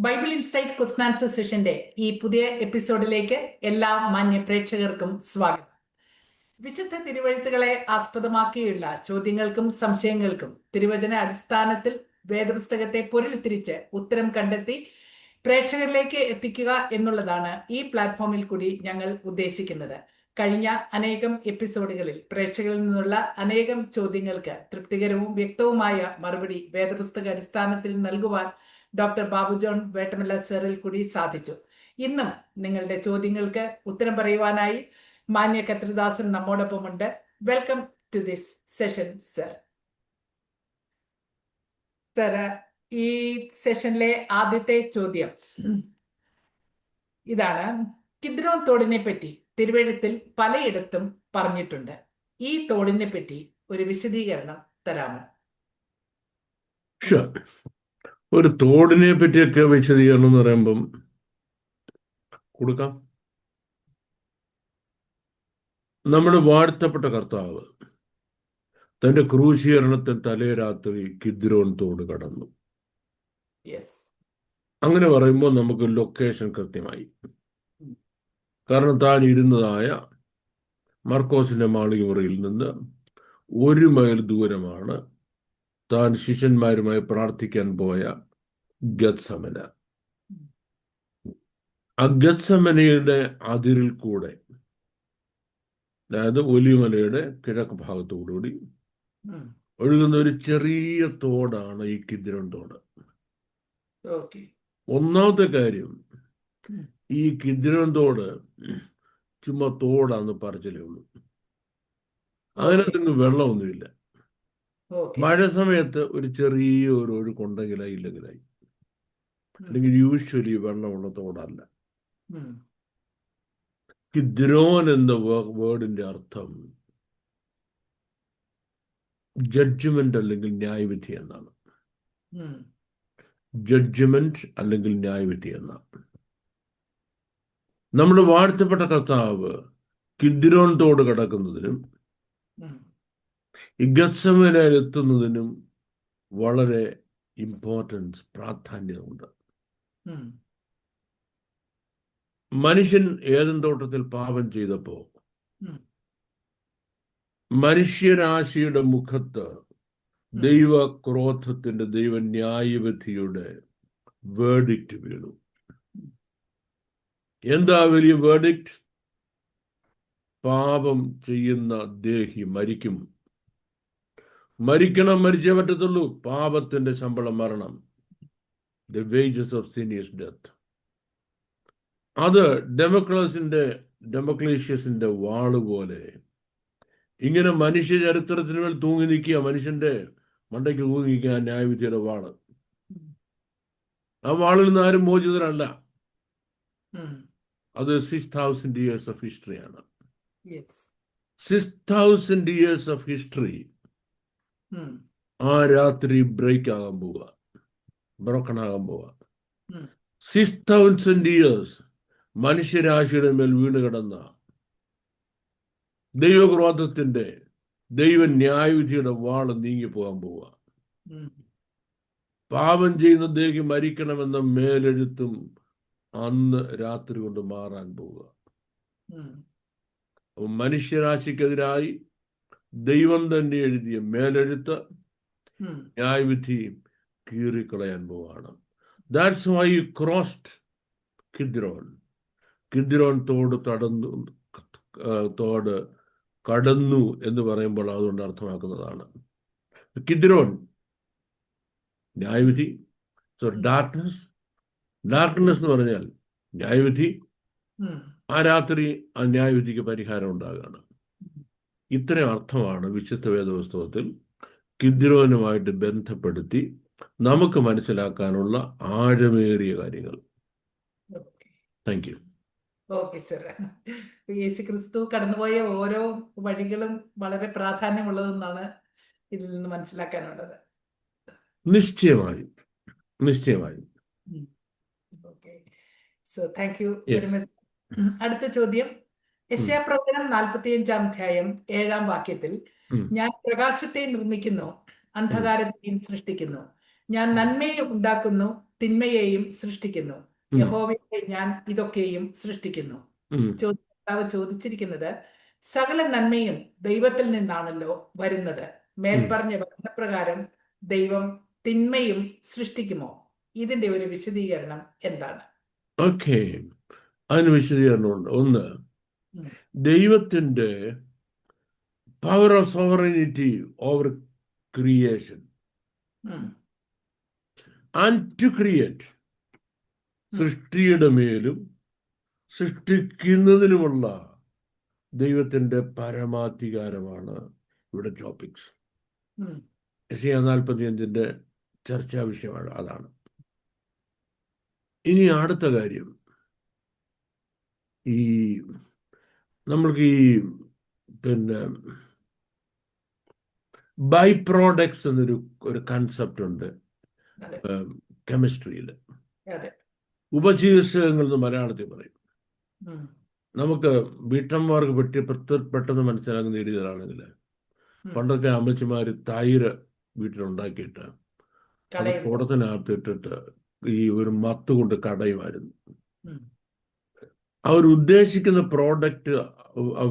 Bible insight question answer സെഷന്റെ ഈ പുതിയ എപ്പിസോഡിലേക്ക് എല്ലാ മാന്യ പ്രേക്ഷകർക്കും സ്വാഗതം. വിശുദ്ധ തിരുവഴുത്തുകളെ ആസ്പദമാക്കിയുള്ള ചോദ്യങ്ങൾക്കും സംശയങ്ങൾക്കും തിരുവചന അടിസ്ഥാനത്തിൽ വേദപുസ്തകത്തെ പൊരുൾ തിരിച്ച് ഉത്തരം കണ്ടെത്തി പ്രേക്ഷകരിലേക്ക് എത്തിക്കുക എന്നുള്ളതാണ് ഈ പ്ലാറ്റ്ഫോമിൽ കൂടി ഞങ്ങൾ ഉദ്ദേശിക്കുന്നത്. കഴിഞ്ഞ അനേകം എപ്പിസോഡുകളിൽ പ്രേക്ഷകരിൽ നിന്നുള്ള അനേകം ചോദ്യങ്ങൾക്ക് തൃപ്തികരവും വ്യക്തവുമായ മറുപടി വേദപുസ്തക അടിസ്ഥാനത്തിൽ നൽകുവാൻ ഡോക്ടർ ബാബു ജോൺ വേട്ടമല സാറിൽ കൂടി സാധിച്ചു. ഇന്നും നിങ്ങളുടെ ചോദ്യങ്ങൾക്ക് ഉത്തരം പറയുവാനായി മാന്യ കത്രിദാസൻ നമ്മോടൊപ്പമുണ്ട്. Welcome to this session sir. Sir, ഈ സെഷനിലെ ആദ്യത്തെ ചോദ്യം ഇതാണ്. കിദ്രോൻ തോടിനെ പറ്റി തിരുവഴുത്തിൽ പലയിടത്തും പറഞ്ഞിട്ടുണ്ട്. ഈ തോടിനെ പറ്റി ഒരു വിശദീകരണം തരാമോ? ഒരു തോടിനെ പറ്റിയൊക്കെ വിശദീകരണം എന്ന് പറയുമ്പം കൊടുക്കാം. നമ്മുടെ വാഴ്ത്തപ്പെട്ട കർത്താവ് തന്റെ ക്രൂശീകരണത്തിൽ തലേ രാത്രി കിദ്രോൻ തോട് കടന്നു. അങ്ങനെ പറയുമ്പോൾ നമുക്ക് ലൊക്കേഷൻ കൃത്യമായി. കാരണം താൻ ഇരുന്നതായ മർക്കോസിന്റെ മാളികമുറിയിൽ നിന്ന് 1 മൈൽ ദൂരമാണ് താൻ ശിഷ്യന്മാരുമായി പ്രാർത്ഥിക്കാൻ പോയ ഗത്സമന. ആ ഗത്സമനയുടെ അതിരിൽ കൂടെ, അതായത് ഒലിവമലയുടെ കിഴക്ക് ഭാഗത്തോടുകൂടി ഒഴുകുന്ന ഒരു ചെറിയ തോടാണ് ഈ കിദ്രോൻ തോട്. ഒന്നാമത്തെ കാര്യം, ഈ കിദ്രോൻ തോട് ചുമ്മാ തോടാന്ന് പറച്ചിലേ ഉള്ളൂ. അതിനകത്തൊന്നും വെള്ളമൊന്നുമില്ല. മഴ സമയത്ത് ഒരു ചെറിയ ഒരു ഒഴുക്കുണ്ടെങ്കിലായി ഇല്ലെങ്കിലായി, അല്ലെങ്കിൽ യൂഷ്വലി വെള്ളമുള്ള തോടല്ല. കിദ്രോൻ എന്ന വേർഡിന്റെ അർത്ഥം ജഡ്ജ്മെന്റ് അല്ലെങ്കിൽ ന്യായവിധി എന്നാണ്. ജഡ്ജ്മെന്റ് അല്ലെങ്കിൽ ന്യായവിധി എന്നാണ്. നമ്മുടെ വാഴ്ത്തപ്പെട്ട കർത്താവ് കിദ്രോൻ തോട് കടക്കുന്നതിനും ഈ ഗത്സമനയിൽ എത്തുന്നതിനും വളരെ ഇമ്പോർട്ടൻസ്, പ്രാധാന്യമുണ്ട്. മനുഷ്യൻ ഏദൻ തോട്ടത്തിൽ പാപം ചെയ്തപ്പോ മനുഷ്യരാശിയുടെ മുഖത്ത് ദൈവക്രോധത്തിന്റെ, ദൈവന്യായവിധിയുടെ വേർഡിക്റ്റ് വീണു. എന്താ വലിയ വേർഡിക്റ്റ്? പാപം ചെയ്യുന്ന ദേഹി മരിക്കും. മരിക്കണം, മരിച്ചേ പറ്റത്തുള്ളൂ. പാപത്തിന്റെ ശമ്പളം മരണം. The wages of sin is death. അത് ഡെമോക്ലേഷ്യസിന്റെ വാള് പോലെ ഇങ്ങനെ മനുഷ്യ ചരിത്രത്തിന് മേൽ തൂങ്ങി നിൽക്കുക, മനുഷ്യന്റെ മണ്ടയ്ക്ക് തൂങ്ങി നിൽക്കുക ന്യായവിധിയുടെ വാള്. ആ വാളിൽ നിന്ന് ആരും മോചിതരല്ല. അത് 6000 years of history ആണ്. 6000 years of history ആ രാത്രി ബ്രേക്ക് ആകാൻ പോവുക, ബ്രോക്കൺ ആകാൻ പോവുക. 6000 years മനുഷ്യരാശിയുടെ മേൽ വീണ് കിടന്ന ദൈവക്രോധത്തിന്റെ, ദൈവ ന്യായവിധിയുടെ വാള് നീങ്ങിപ്പോകാൻ പോവുക. പാപം ചെയ്യുന്ന ദേഹി മരിക്കണമെന്ന മേലെഴുത്തും അന്ന് രാത്രി കൊണ്ട് മാറാൻ പോവുക. മനുഷ്യരാശിക്കെതിരായി ദൈവം തന്നെ എഴുതിയ മേലെഴുത്ത്, ന്യായവിധി കീറിക്കളയാൻ പോവാണ്. That's why you crossed Kidron. Kidron തോട് കടന്നു എന്ന് പറയുമ്പോൾ അതുകൊണ്ട് അർത്ഥമാക്കുന്നതാണ് കിദ്രോൻ ന്യായവിധി. സോ ഡാർക്ക്നെസ് എന്ന് പറഞ്ഞാൽ ന്യായവിധി. ആ രാത്രി ആ ന്യായവിധിക്ക് പരിഹാരം ഉണ്ടാകുകയാണ്. ഇത്രയും അർത്ഥമാണ് വിശുദ്ധ വേദപുസ്തകത്തിൽ കിദ്രോനുമായിട്ട് ബന്ധപ്പെടുത്തി നമുക്ക് മനസ്സിലാക്കാനുള്ള ആഴമേറിയ കാര്യങ്ങൾ. Thank you. Okay sir. Yesu Kristu കടന്നുപോയ ഓരോ വഴികളും വളരെ പ്രാധാന്യമുള്ളതെന്നാണ് ഇതിൽ നിന്ന് മനസ്സിലാക്കാനുള്ളത്. നിശ്ചയമായും. Okay, so thank you very much. അടുത്ത ചോദ്യം, യെശയ്യാപ്രവചനം 45-ാം അധ്യായം 7-ാം വാക്യത്തിൽ, ഞാൻ പ്രകാശത്തെ നിർമ്മിക്കുന്നു, അന്ധകാരത്തെയും സൃഷ്ടിക്കുന്നു, ഞാൻ നന്മയെ ഉണ്ടാക്കുന്നു, തിന്മയെയും സൃഷ്ടിക്കുന്നു. ഉം, യഹോവയെ ഞാൻ ഇതൊക്കെയും സൃഷ്ടിക്കുന്നു. ഉം. ചോദ്യകർത്താവ് ചോദിച്ചിരിക്കുന്നത്, സകല നന്മയും ദൈവത്തിൽ നിന്നാണല്ലോ വരുന്നത്. മേൽപ്പറഞ്ഞ വചനപ്രകാരം ദൈവം തിന്മയും സൃഷ്ടിക്കുമോ? ഇതിന്റെ ഒരു വിശദീകരണം എന്താണ്? ഓക്കെ, അതിന് വിശദീകരണമുണ്ട്. ഒന്ന്, ഉം, ദൈവത്തിൻ്റെ power of sovereignty over creation ഉം, ആൻഡ് ടു ക്രിയേറ്റ്, ഉം, സൃഷ്ടിയുടെ മേലും സൃഷ്ടിക്കുന്നതിനുമുള്ള ദൈവത്തിൻ്റെ പരമാധികാരമാണ് ഇവിടെ ടോപ്പിക്സ്. ഉം, യെശയ്യാ 45 ചർച്ചാ വിഷയമാണ് അതാണ്. ഇനി അടുത്ത കാര്യം, ഈ നമ്മൾക്ക് ഈ പിന്നെ ബൈ പ്രോഡക്ട്സ് എന്നൊരു കൺസെപ്റ്റ് ഉണ്ട് അതെ, കെമിസ്ട്രിയിൽ. അതെ, ഉപശീർഷകങ്ങൾ എന്ന് മലയാളത്തിൽ പറയും. ഉം, നമുക്ക് വീട്ടമ്മമാർക്ക് പെട്ടെന്ന് മനസ്സിലാകുന്ന രീതിയിലാണെങ്കിൽ, ഉം. പണ്ടൊക്കെ അമ്മച്ചിമാർ തൈര് വീട്ടിലുണ്ടാക്കിയിട്ട് അത് കടയിൽ കുടത്തിനകത്തിട്ടിട്ട് ഈ ഒരു മത്ത് കൊണ്ട് കടയുമായിരുന്നു. ഉം, അവരുദ്ദേശിക്കുന്ന പ്രോഡക്റ്റ്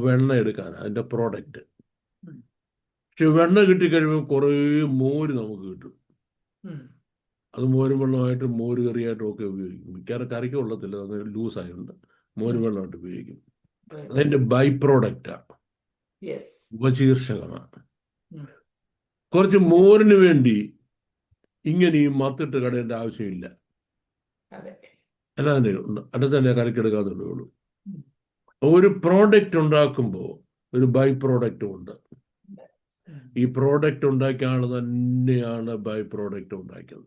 വെണ്ണ എടുക്കാൻ, അതിൻ്റെ പ്രോഡക്റ്റ്. ഉം, പക്ഷെ വെണ്ണ കിട്ടിക്കഴിയുമ്പോൾ കുറേ മോര് നമുക്ക് കിട്ടും. ഉം, അത് മോരും വെള്ളമായിട്ടും മോര് കറിയായിട്ടും ഒക്കെ ഉപയോഗിക്കും. മിക്കവാറും കറിക്ക് കൊള്ളത്തില്ല, അത് ലൂസായതുകൊണ്ട് മോര് വെള്ളമായിട്ട് ഉപയോഗിക്കും. അതിൻ്റെ ബൈ പ്രോഡക്റ്റാണ്, യെസ്, ഉപശീർഷകമാണ്. ഉം, കുറച്ച് മോരിന് വേണ്ടി ഇങ്ങനെ ഈ മത്തിട്ട് കടയേണ്ട ആവശ്യമില്ല. അതെ, അല്ലാതെ അത് തന്നെ കറിക്കെടുക്കാന്നുള്ളൂ. ഉം, ഒരു പ്രോഡക്റ്റ് ഉണ്ടാക്കുമ്പോൾ ഒരു ബൈ പ്രോഡക്റ്റും ഉണ്ട്. ഉം, ഈ പ്രോഡക്റ്റ് ഉണ്ടാക്കിയ ആൾ തന്നെയാണ് ബൈ പ്രോഡക്റ്റ് ഉണ്ടാക്കിയത്.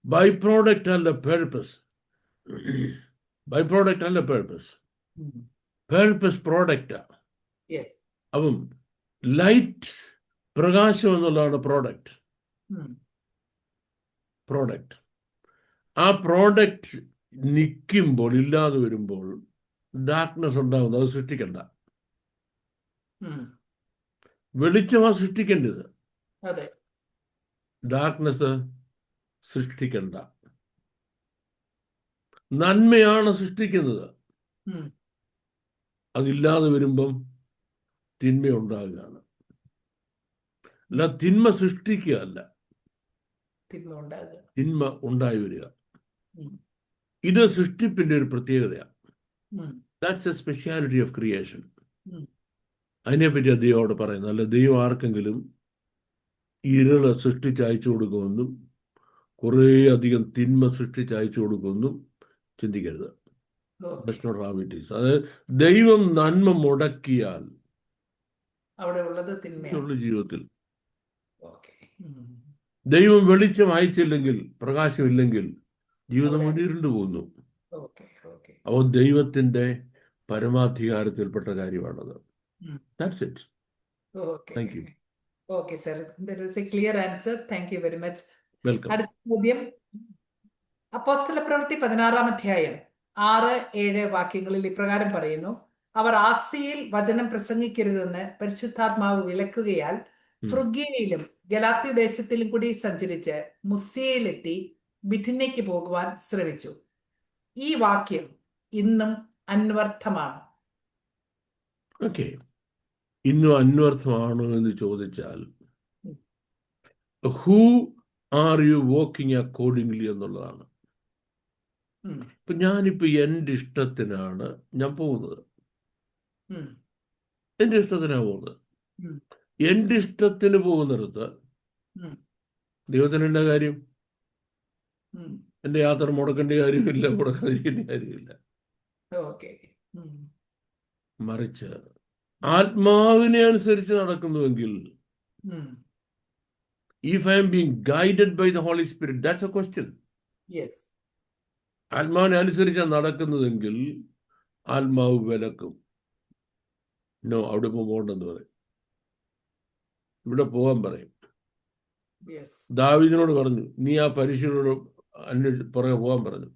ബൈ പ്രോഡക്റ്റ് അല്ല പേർപ്പസ്, ബൈ പ്രോഡക്റ്റ് അല്ല പേർപ്പസ്, ഉം, പേർപ്പസ് പ്രോഡക്റ്റാ. യെസ്, അപ്പം ലൈറ്റ്, പ്രകാശം എന്നുള്ളതാണ് പ്രോഡക്റ്റ്. ഉം, പ്രോഡക്റ്റ് ആ പ്രോഡക്റ്റ് നിൽക്കുമ്പോൾ, ഇല്ലാതെ വരുമ്പോൾ ഡാർക്ക്നെസ് ഉണ്ടാകുന്നു. അത് സൃഷ്ടിക്കണ്ട. ഉം, വെളിച്ചമാണ് സൃഷ്ടിക്കേണ്ടത്, അതെ, ഡാർക്ക്നെസ് സൃഷ്ടിക്കണ്ട. നന്മയാണ് സൃഷ്ടിക്കുന്നത്. ഉം, അതില്ലാതെ വരുമ്പം തിന്മ ഉണ്ടാകുകയാണ്. അല്ല, തിന്മ സൃഷ്ടിക്കുക അല്ല, തിന്മ ഉണ്ടാകുക. തിന്മ ഉണ്ടായി വരിക. ഉം, ഇത് സൃഷ്ടിപ്പിന്റെ ഒരു പ്രത്യേകതയാണ്. ഉം, that's A speciality of creation. ഉം, അതിനെപ്പറ്റി ദൈവത്തോട് പറയുന്നത്. അല്ല, ദൈവം ആർക്കെങ്കിലും ഇരുള് സൃഷ്ടിച്ചയച്ചു കൊടുക്കുമെന്നും കുറേ അധികം തിന്മ സൃഷ്ടിച്ചയച്ചു കൊടുക്കുമെന്നും ചിന്തിക്കരുത്. Okay. That's not how it is. അതായത് ദൈവം നന്മ മുടക്കിയാൽ അവിടെ ഉള്ളത് തിന്മയാണ്. ഉള്ള ജീവിതത്തിൽ ഓക്കെ. ഉം, ദൈവം വെളിച്ചം അയച്ചില്ലെങ്കിൽ, പ്രകാശമില്ലെങ്കിൽ ജീവിതം അവിടെ മുന്നിരുണ്ടു പോകുന്നു. ഓക്കെ, ഓക്കെ, അപ്പോൾ ദൈവത്തിൻ്റെ പരമാധികാരത്തിൽപ്പെട്ട കാര്യമാണത്. ഉം, that's it. Okay, thank you. Okay sir, that was A clear answer. Thank you very much. Welcome. അടുത്ത ചോദ്യം, അപ്പോസ്തല പ്രവൃത്തി 16-ാം അധ്യായം 6-7 വാക്യങ്ങളിൽ ഇപ്രകാരം പറയുന്നു: അവർ ആസിയയിൽ വചനം പ്രസംഗിക്കരുതെന്ന് പരിശുദ്ധാത്മാവ് വിലക്കുകയാൽ ഫ്രുഗ്യയിലും ഗലാത്യ ദേശത്തിലും കൂടി സഞ്ചരിച്ച് മുസ്യയിലെത്തി ബിഥിന്യയ്ക്ക് പോകുവാൻ ശ്രമിച്ചു. ഈ വാക്യം ഇന്നും അന്വർത്ഥമാണ്. ഓക്കെ, ഇന്നും അന്വർത്ഥമാണോ എന്ന് ചോദിച്ചാൽ, who are you walking accordingly എന്നുള്ളതാണ്. ഉം, ഇപ്പം ഞാനിപ്പോൾ എൻ്റെ ഇഷ്ടത്തിനാണ് ഞാൻ പോകുന്നത്. ഉം, എൻ്റെ ഇഷ്ടത്തിനാണ് പോകുന്നത്. ഉം, എൻ്റെ ഇഷ്ടത്തിന് പോകുന്നിടത്ത് ഉം, ദൈവത്തിന് എൻ്റെ കാര്യം. ഉം, എൻ്റെ യാത്ര മുടക്കേണ്ട കാര്യമില്ല, മുടക്കാതിരിക്കേണ്ട കാര്യമില്ല. ഓക്കെ, ഉം, മറിച്ച് ആത്മാവിനെ അനുസരിച്ച് നടക്കുന്നുവെങ്കിൽ, ഉം, if I am being guided by the Holy Spirit, that's a question. Yes, ആത്മാവിനെ അനുസരിച്ചാണ് നടക്കുന്നതെങ്കിൽ ആത്മാവ് വിലക്കും. നോ, അവിടെ പോകണ്ടെന്ന് പറയും, ഇവിടെ പോകാൻ പറയും. യെസ്, ദാവീദിനോട് പറഞ്ഞു, നീ ആ പരീക്ഷയോട് പുറകെ പോകാൻ പറഞ്ഞു.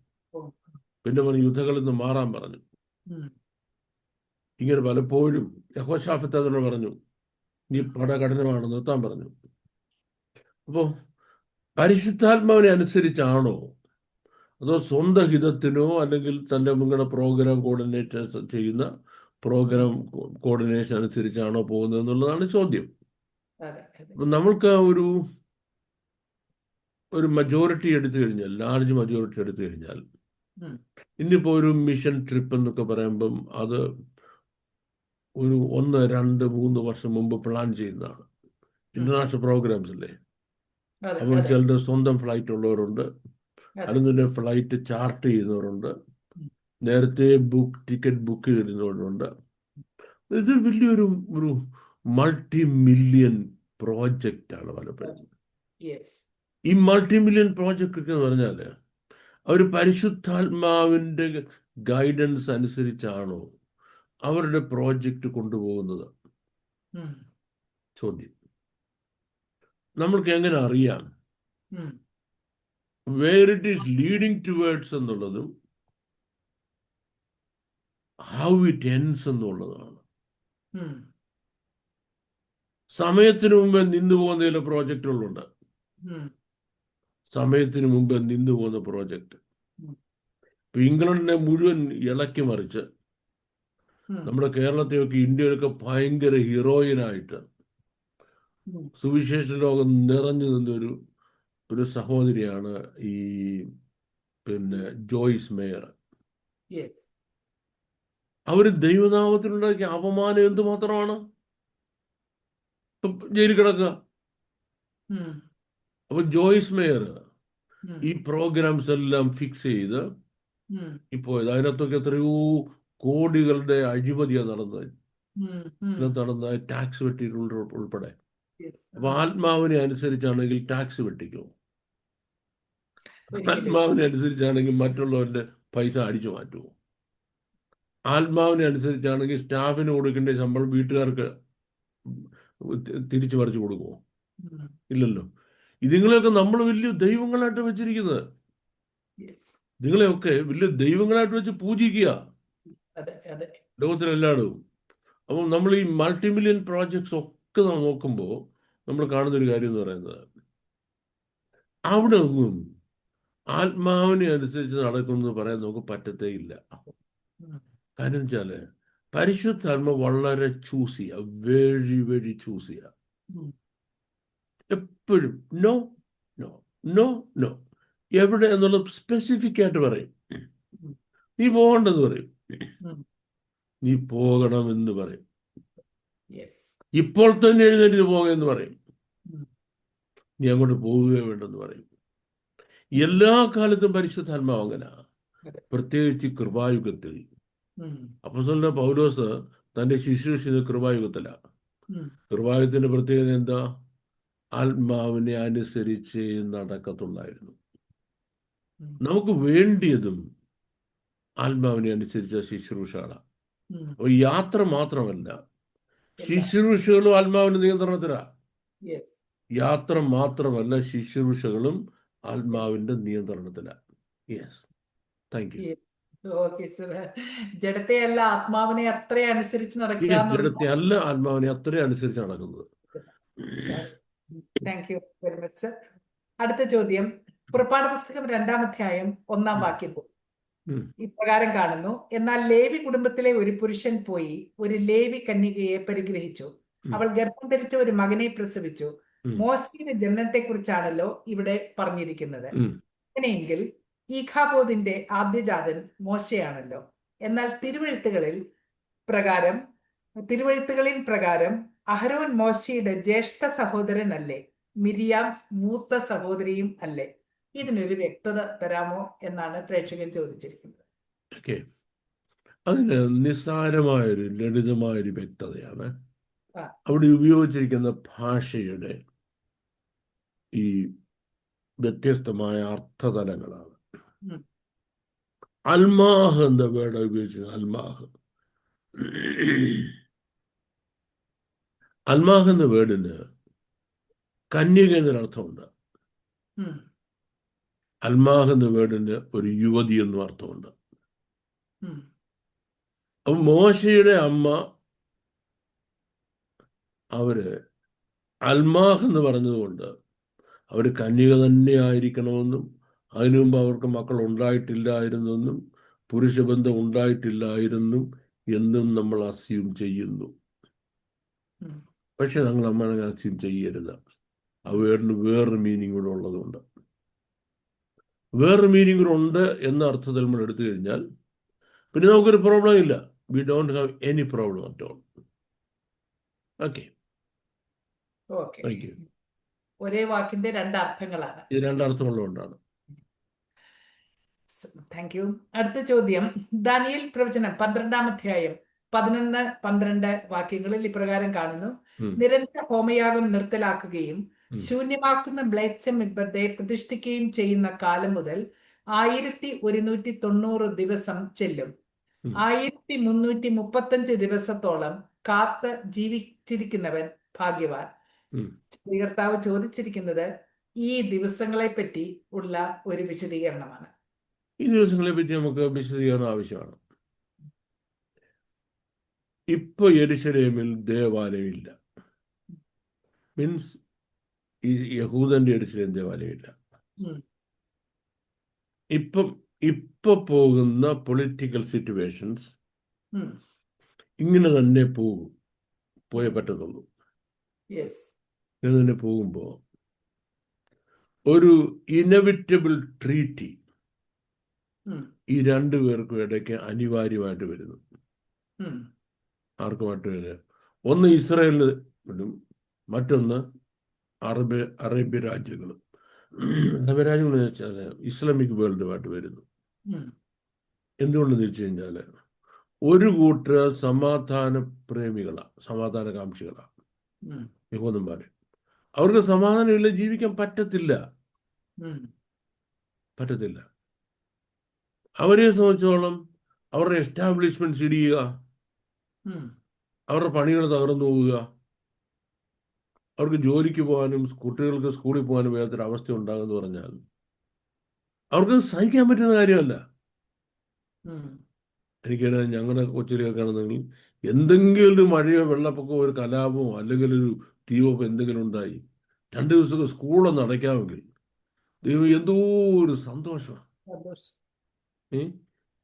പിന്നെ പറഞ്ഞു, യുദ്ധങ്ങളിൽ നിന്ന് മാറാൻ പറഞ്ഞു. ഉം, ഇങ്ങനെ പലപ്പോഴും യഹോശാഫത്ത് അതിനോട് പറഞ്ഞു, നീ പട കഠിനമാണ്, നിർത്താൻ പറഞ്ഞു. അപ്പോൾ പരിശുദ്ധാത്മാവിനെ അനുസരിച്ചാണോ, അതോ സ്വന്തം ഹിതത്തിനോ അല്ലെങ്കിൽ തൻ്റെ നിങ്ങളുടെ പ്രോഗ്രാം കോർഡിനേറ്റേഴ്സ് ചെയ്യുന്ന പ്രോഗ്രാം കോർഡിനേഷൻ അനുസരിച്ചാണോ പോകുന്നത് എന്നുള്ളതാണ് ചോദ്യം. അതെ അതെ അപ്പം നമ്മൾക്ക് ഒരു മജോറിറ്റി എടുത്തു കഴിഞ്ഞാൽ, ലാർജ് മജോറിറ്റി എടുത്തു കഴിഞ്ഞാൽ, ഉം. ഇന്നിപ്പോൾ ഒരു മിഷൻ ട്രിപ്പ് എന്നൊക്കെ പറയുമ്പം അത് ഒരു 1, 2, 3 വർഷം മുമ്പ് പ്ലാൻ ചെയ്യുന്നതാണ്. ഇന്റർനാഷണൽ പ്രോഗ്രാംസ് അല്ലേ. അതെ അപ്പോൾ അതെ ചിലർ സ്വന്തം ഫ്ലൈറ്റ് ഉള്ളവരുണ്ട്, അതെ അല്ലെങ്കിൽ ഫ്ലൈറ്റ് ചാർട്ട് ചെയ്യുന്നവരുണ്ട്, ഉം. നേരത്തെ ടിക്കറ്റ് ബുക്ക് ചെയ്യുന്നവരുണ്ട്. ഇത് ഒരു മൾട്ടി മില്യൺ പ്രോജക്റ്റാണ് പലപ്പോഴും. യെസ് ഈ മൾട്ടി മില്യൺ പ്രോജക്റ്റ് എന്ന് പറഞ്ഞാൽ അവർ പരിശുദ്ധാത്മാവിൻ്റെ ഗൈഡൻസ് അനുസരിച്ചാണോ അവരുടെ പ്രോജക്റ്റ് കൊണ്ടുപോകുന്നത്? ഉം. ചോദ്യം. നമ്മൾക്ക് എങ്ങനെ അറിയാം ഉം. Where it is leading towards എന്നുള്ളതും ഹൗ ഇറ്റ് എൻഡ്സ് എന്നുള്ളതാണ്. ഉം. സമയത്തിന് മുമ്പേ നിന്നു പോകുന്ന ചില പ്രോജക്റ്റുകളുണ്ട്. ഉം. സമയത്തിന് മുമ്പേ നിന്നു പോകുന്ന പ്രോജക്റ്റ്. ഉം. ഇപ്പൊ ഇംഗ്ലണ്ടിനെ മുഴുവൻ ഇളക്കി മറിച്ച് ഉം. നമ്മുടെ കേരളത്തെയൊക്കെ, ഇന്ത്യയിലൊക്കെ ഭയങ്കര ഹീറോയിനായിട്ട് ഉം. സുവിശേഷ ലോകം നിറഞ്ഞു നിന്ന ഒരു സഹോദരിയാണ് ഈ ജോയ്സ് മേയർ. യെസ് അവർ ദൈവനാമത്തിലുണ്ടാക്കിയ അപമാനം എന്തുമാത്രമാണ്. ജയിലിൽ കിടക്കുക. ഉം. അപ്പൊ ജോയ്സ് മേയർ ഉം. ഈ പ്രോഗ്രാംസ് എല്ലാം ഫിക്സ് ചെയ്ത് ഉം. ഇപ്പോൾ അതിനകത്തൊക്കെ എത്രയോ കോടികളുടെ അഴിമതിയാണ് നടന്നത്. ഉം. ഉം. ഇതിനകത്ത് നടന്ന ടാക്സ് വെട്ടിയിട്ടുള്ള ഉൾപ്പെടെ. യെസ് അപ്പൊ ആത്മാവിനെ അനുസരിച്ചാണെങ്കിൽ ടാക്സ് വെട്ടിക്കും, ഒരിക്കലും ആത്മാവിനെ അനുസരിച്ചാണെങ്കിൽ മറ്റുള്ളവരുടെ പൈസ അടിച്ചു മാറ്റുമോ, ആത്മാവിനെ അനുസരിച്ചാണെങ്കിൽ സ്റ്റാഫിന് കൊടുക്കേണ്ട ശമ്പളം വീട്ടുകാർക്ക് തിരിച്ചു പറിച്ചു കൊടുക്കുമോ? ഉം. ഇല്ലല്ലോ. ഇതുങ്ങളെയൊക്കെ നമ്മൾ വലിയ ദൈവങ്ങളായിട്ട് വെച്ചിരിക്കുന്നത്. യെസ് നിങ്ങളെയൊക്കെ വലിയ ദൈവങ്ങളായിട്ട് വെച്ച് പൂജിക്കുക അതെ അതെ ലോകത്തിലെല്ലായിടവും. അപ്പം നമ്മൾ ഈ മൾട്ടി മില്യൺ പ്രോജക്ട്സ് ഒക്കെ നാം നോക്കുമ്പോൾ നമ്മൾ കാണുന്നൊരു കാര്യം എന്ന് പറയുന്നത്, അവിടെ ഒന്നും ആത്മാവിനെ അനുസരിച്ച് നടക്കുമെന്ന് പറയാൻ നമുക്ക് പറ്റത്തേ ഇല്ല. ഉം. കാര്യം വെച്ചാൽ പരിശുദ്ധാത്മ വളരെ ചൂസ് ചെയ്യുക, വെരി വെരി ചൂസ് ചെയ്യുക. ഉം. എപ്പോഴും നോ നോ നോ നോ, എവിടെ എന്നുള്ളത് സ്പെസിഫിക് ആയിട്ട് പറയും. ഉം. നീ പോകണ്ടെന്ന് പറയും, ഉം. നീ പോകണമെന്ന് പറയും, യെസ് ഇപ്പോൾ തന്നെ എഴുന്നേറ്റ് പോകുമെന്ന് പറയും, ഉം. നീ അങ്ങോട്ട് പോവുകയോ വേണ്ടെന്ന് പറയും. എല്ലാ കാലത്തും പരിശുദ്ധാത്മാവ് അങ്ങനെ, അതെ പ്രത്യേകിച്ച് കൃപായുഗത്തിൽ. ഉം. അപ്പോസ്തലനായ പൗലോസ് തൻ്റെ ശുശ്രൂഷ കൃപായുഗത്തിലാണ്. ഉം. കൃപായുഗത്തിൻ്റെ പ്രത്യേകത എന്താ? ആത്മാവിനെ അനുസരിച്ച് നടക്കത്തുള്ളായിരുന്നു. ഉം. നമുക്ക് വേണ്ടിയതും ആത്മാവിനെ അനുസരിച്ച ശുശ്രൂഷകളാണ്. ഉം. അപ്പോൾ യാത്ര മാത്രമല്ല, എല്ലാം ശുശ്രൂഷകളും ആത്മാവിൻ്റെ നിയന്ത്രണത്തിലാണ്. യെസ് യാത്ര മാത്രമല്ല, ശുശ്രൂഷകളും ആത്മാവിൻ്റെ നിയന്ത്രണത്തിലാണ്. Yes, thank you. Okay sir. ജഡത്തെ അല്ല ആത്മാവിനെ അത്ര അനുസരിച്ച് നടക്കുക യെസ്, എന്നുള്ള. ജഡത്തെ അല്ല ആത്മാവിനെ അത്രയും അനുസരിച്ച് നടക്കുന്നത്. Thank you very much sir. അടുത്ത ചോദ്യം, പുറപ്പാട് പുസ്തകം 2-ാം അധ്യായം 1-ാം വാക്യത്തിൽ ഉം. ഇപ്രകാരം കാണുന്നു: എന്നാൽ ലേവി കുടുംബത്തിലെ ഒരു പുരുഷൻ പോയി ഒരു ലേവി കന്യകയെ പരിഗ്രഹിച്ചു, അവൾ ഗർഭം ധരിച്ച ഒരു മകനെ പ്രസവിച്ചു. ഉം. മോശയുടെ ജനനത്തെ കുറിച്ചാണല്ലോ ഇവിടെ പറഞ്ഞിരിക്കുന്നത്. ഉം. അങ്ങനെയെങ്കിൽ ഈഖാബോദിന്റെ ആദ്യജാതൻ മോശയാണല്ലോ. എന്നാൽ തിരുവഴുത്തുകളിൻ പ്രകാരം അഹരോൻ മോശയുടെ ജ്യേഷ്ഠ സഹോദരനല്ലേ? മിരിയാം മൂത്ത സഹോദരിയും അല്ലേ? ഇതിനൊരു വ്യക്തത തരാമോ എന്നാണ് പ്രേക്ഷകൻ ചോദിച്ചിരിക്കുന്നത്. ഓക്കെ, അതിന് നിസ്സാരമായൊരു ലളിതമായൊരു വ്യക്തതയാണ് ആ. അവിടെ ഉപയോഗിച്ചിരിക്കുന്ന ഭാഷയുടെ ഈ വ്യത്യസ്തമായ അർത്ഥതലങ്ങളാണ്. ഉം. അൽമാഹ് എന്ന വേർഡ് ഉപയോഗിച്ചത്. അൽമാഹ് എന്ന വേർഡിന് കന്യക എന്നൊരർത്ഥമുണ്ട്. ഉം. അൽമാഹ് എന്ന വേർഡിന് ഒരു യുവതി എന്നും അർത്ഥമുണ്ട്. ഉം. അപ്പൊ മോശയുടെ അമ്മ അവര് അൽമാഹ് എന്ന് പറഞ്ഞതുകൊണ്ട് അവർ കന്യക തന്നെ ആയിരിക്കണമെന്നും അതിനു മുമ്പ് അവർക്ക് മക്കൾ ഉണ്ടായിട്ടില്ലായിരുന്നെന്നും പുരുഷബന്ധം ഉണ്ടായിട്ടില്ലായിരുന്നു എന്നും നമ്മൾ അസ്യൂം ചെയ്യുന്നു. ഉം. പക്ഷെ നമ്മൾ അങ്ങനെ അസ്യൂം ചെയ്യരുത്. ആ വേർഡിന് വേറൊരു മീനിങ് കൂടെ ഉള്ളതുകൊണ്ട്. വേറൊരു മീനിങ് കൂടെ ഉണ്ട് എന്ന അർത്ഥത്തിൽ നമ്മൾ എടുത്തു കഴിഞ്ഞാൽ പിന്നെ നമുക്കൊരു പ്രോബ്ലം ഇല്ല. We don't have any problem at all. Okay, okay. Thank you. ഒരേ വാക്കിന്റെ രണ്ട് അർത്ഥങ്ങളാണ്. ഇത് രണ്ടർത്ഥമുള്ളതുകൊണ്ടാണ്. Thank you. അടുത്ത ചോദ്യം, ദാനിയേൽ പ്രവചനം 12-ാം അധ്യായം 11-12 വാക്യങ്ങളിൽ ഇപ്രകാരം കാണുന്നു: ഉം, നിരന്തര ഹോമയാഗം നിർത്തലാക്കുകയും ഉം, ശൂന്യമാക്കുന്ന മ്ലേച്ഛമിബ്ബത്തെ പ്രതിഷ്ഠിക്കുകയും ചെയ്യുന്ന കാലം മുതൽ 1190 ദിവസം ചെല്ലും. ഉം, 1335 ദിവസത്തോളം കാത്ത് ജീവിച്ചിരിക്കുന്നവൻ ഭാഗ്യവാൻ. ഉം. കർത്താവ് ചോദിച്ചിരിക്കുന്നത് ഈ ദിവസങ്ങളെ പറ്റി ഉള്ള ഒരു വിശദീകരണമാണ്. ഈ ദിവസങ്ങളെ പറ്റി നമുക്ക് വിശദീകരണം ആവശ്യമാണ്. ഇപ്പൊ യെരുശലേമിൽ ദേവാലയമില്ല. മീൻസ് ഈ യഹൂദന്റെ യെരുശലേം ദേവാലയമില്ല. ഉം. ഇപ്പൊ പോകുന്ന പൊളിറ്റിക്കൽ സിറ്റുവേഷൻസ് ഉം. ഇങ്ങനെ തന്നെ പോയേ പറ്റത്തുള്ളൂ. യെസ്. ഇങ്ങനെ തന്നെ പോകുമ്പോൾ ഒരു ഇനവിറ്റബിൾ ട്രീറ്റി ഉം. ഈ രണ്ടു പേർക്കും ഇടയ്ക്ക് അനിവാര്യമായിട്ട് വരുന്നു. ഉം. ആർക്കുമായിട്ട് വരിക? ഒന്ന് ഇസ്രായേലിന് വിടും, മറ്റൊന്ന് അറേബ്യ രാജ്യങ്ങൾ. അറേബ്യ രാജ്യങ്ങൾ എന്ന് വെച്ചാൽ ഇസ്ലാമിക് വേൾഡുമായിട്ട് വരുന്നു. ഉം. എന്തുകൊണ്ടെന്ന് വെച്ച് കഴിഞ്ഞാൽ ഒരു കൂട്ടർ സമാധാന പ്രേമികളാണ്, സമാധാനകാംക്ഷികളാണ് ഉം. യഹൂദന്മാര്. അവർക്ക് സമാധാനമില്ല, ജീവിക്കാൻ പറ്റത്തില്ല. ഉം. അവരെ സംബന്ധിച്ചോളം അവരുടെ എസ്റ്റാബ്ലിഷ്മെന്റ്സ് ഇടിയുക, ഉം. അവരുടെ പണികൾ തകർന്നു പോവുക, അവർക്ക് ജോലിക്ക് പോകാനും കുട്ടികൾക്ക് സ്കൂളിൽ പോകാനും വേഗത്തിലൊരവസ്ഥ ഉണ്ടാകുമെന്ന് പറഞ്ഞാൽ അവർക്ക് സഹിക്കാൻ പറ്റുന്ന കാര്യമല്ല. ഉം. എനിക്കറിയാം, ഞങ്ങളുടെ കൊച്ചിയിലൊക്കെ ആണെന്നെങ്കിൽ എന്തെങ്കിലും ഒരു മഴയോ വെള്ളപ്പൊക്കമോ ഒരു കലാപമോ അല്ലെങ്കിൽ ഒരു തീവോ എന്തെങ്കിലും ഉണ്ടായി 2 ദിവസമൊക്കെ സ്കൂളൊന്ന് അടയ്ക്കാമെങ്കിൽ ദൈവം എന്തോ ഒരു സന്തോഷമാണ്. സന്തോഷം.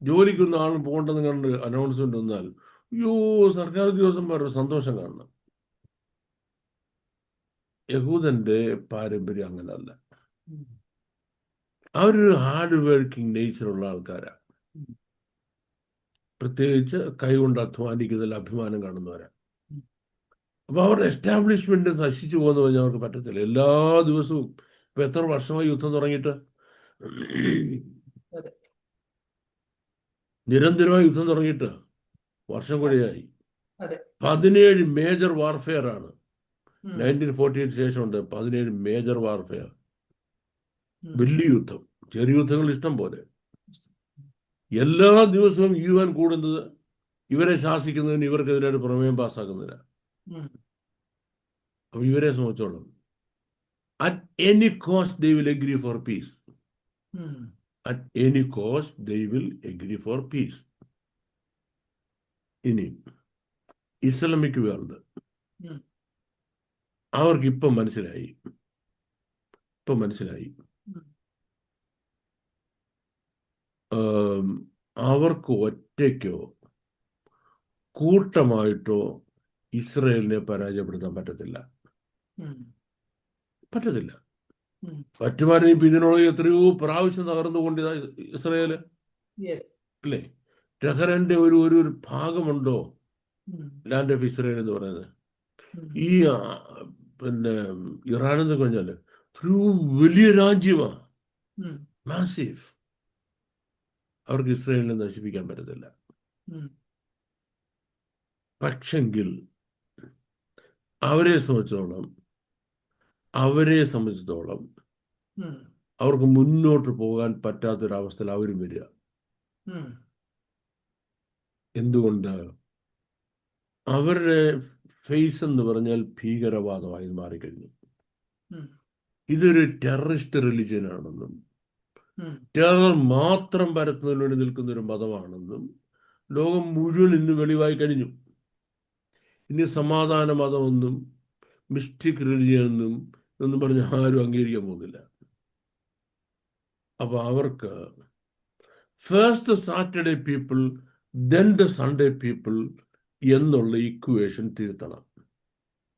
ജോലിക്കൊന്നും ആളും പോകണ്ടെന്ന് കണ്ട് അനൗൺസ്മെന്റ് വന്നാൽ അയ്യോ, സർക്കാർ ഉദ്യോഗസ്ഥന്മാരുടെ സന്തോഷം കാണണം. യഹൂദന്റെ പാരമ്പര്യം അങ്ങനല്ല. ഉം. അവരൊരു ഹാർഡ് വർക്കിംഗ് നേച്ചറുള്ള ആൾക്കാരാണ്. ഉം. പ്രത്യേകിച്ച് കൈകൊണ്ട് അധ്വാനിക്കുന്നതിൽ അഭിമാനം കാണുന്നവരാണ്. ഉം. അപ്പൊ അവരുടെ എസ്റ്റാബ്ലിഷ്മെന്റ് നശിച്ചു പോകുന്ന പറഞ്ഞാൽ അവർക്ക് പറ്റത്തില്ല. എല്ലാ ദിവസവും ഇപ്പൊ എത്ര വർഷമായി യുദ്ധം തുടങ്ങിയിട്ട്? അതെ. നിരന്തരമായി യുദ്ധം തുടങ്ങിയിട്ട് വർഷം കൂടെയായി. അതെ. 17 മേജർ വാർഫെയർ ആണ്. ഉം. 1948 ശേഷമുണ്ട് 17 മേജർ വാർഫെയർ. ഉം. വലിയ യുദ്ധം, ചെറിയ യുദ്ധങ്ങൾ ഇഷ്ടം പോലെ. എല്ലാ ദിവസവും UN കൂടുന്നത് ഇവരെ ശാസിക്കുന്നതിന്, ഇവർക്കെതിരായിട്ട് പ്രമേയം പാസ്സാക്കുന്നതിനാണ്. ഉം. അപ്പൊ ഇവരെ സംബന്ധിച്ചോളം at any cost they will agree for peace. ഉം. At any cost, they will agree for peace. ഇനി ഇസ്ലാമിക് വേൾഡ് ഉം. അവർക്ക് ഇപ്പം മനസ്സിലായി. ഉം. അവർക്ക് ഒറ്റയ്ക്കോ കൂട്ടമായിട്ടോ ഇസ്രായേലിനെ പരാജയപ്പെടുത്താൻ പറ്റത്തില്ല. ഉം. ഉം. പറ്റുമാരും ഇപ്പൊ ഇതിനോട് എത്രയോ പ്രാവശ്യം തകർന്നുകൊണ്ട് ഇസ്രായേല്, യെസ്. അല്ലേ? ടെഹ്റാന്റെ ഒരു ഭാഗമുണ്ടോ ഉം. ലാൻഡ് ഓഫ് ഇസ്രായേൽ എന്ന് പറയുന്നത്? ഉം. ഈ പിന്നെ ഇറാൻ എന്ന് പറഞ്ഞാല് ഒരു വലിയ രാജ്യമാണ്, ഉം. മാസീവ്. അവർക്ക് ഇസ്രായേലിനെ നശിപ്പിക്കാൻ പറ്റത്തില്ല. ഉം. പക്ഷെങ്കിൽ അവരെ സംബന്ധിച്ചിടത്തോളം ഉം. അവർക്ക് മുന്നോട്ട് പോകാൻ പറ്റാത്തൊരവസ്ഥയിൽ അവരും വരിക. ഉം. എന്തുകൊണ്ട്? അവരുടെ ഫേസ് എന്ന് പറഞ്ഞാൽ ഭീകരവാദമായി മാറിക്കഴിഞ്ഞു. ഉം. ഇതൊരു ടെററിസ്റ്റ് റിലിജിയൻ ആണെന്നും ഉം. ടെറർ മാത്രം പരത്തുന്നതിന് വേണ്ടി നിൽക്കുന്ന ഒരു മതമാണെന്നും ലോകം മുഴുവൻ ഇന്ന് വെളിവായി കഴിഞ്ഞു. ഇനി സമാധാന മതമെന്നും മിസ്റ്റിക് റിലിജിയൻ എന്നും എന്നും പറഞ്ഞ് ആരും അംഗീകരിക്കാൻ പോകുന്നില്ല. അപ്പൊ അവർക്ക് first Saturday people then the Sunday people എന്നുള്ള ഇക്വേഷൻ തിരുത്തണം.